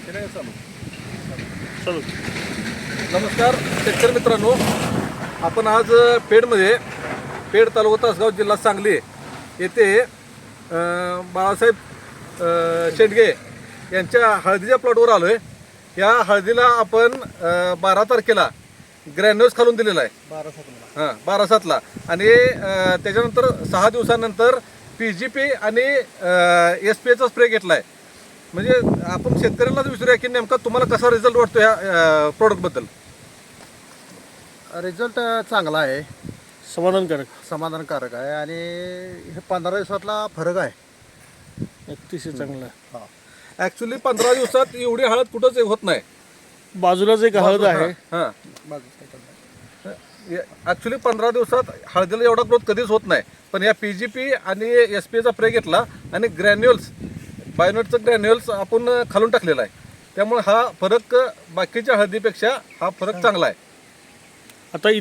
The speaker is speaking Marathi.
चलो. नमस्कार शेतकरी मित्रांनो, आपण आज पेडमध्ये पेड तालुका तासगाव जिल्हा सांगली येथे बाळासाहेब शेंडगे यांच्या हळदीच्या प्लॉटवर आलो आहे. या हळदीला आपण 12 तारखेला ग्रॅन्युल्स खालून दिलेला आहे 12/7ला आणि त्याच्यानंतर 6 दिवसानंतर PGP आणि SPAचा स्प्रे घेतला आहे. म्हणजे आपण शेतकऱ्यांनाच विचारूया की नेमका तुम्हाला कसा रिझल्ट वाटतो ह्या प्रोडक्टबद्दल. रिझल्ट चांगला आहे, समाधानकारक आहे आणि हे 15 दिवसातला फरक आहे. अतिशय चांगला. ॲक्च्युली 15 दिवसात एवढी हळद कुठंच होत नाही. बाजूलाच एक हळद आहे. हां, ॲक्च्युली 15 दिवसात हळदीला एवढा ग्रोथ कधीच होत नाही. पण या PGP आणि SPAचा स्प्रे घेतला आणि ग्रॅन्युअल्स बायोनेटचं ग्रॅन्युअल्स आपण खालून टाकलेला आहे. त्यामुळे हा फरक बाकीच्या हळदीपेक्षा हा फरक चांगला आहे. आता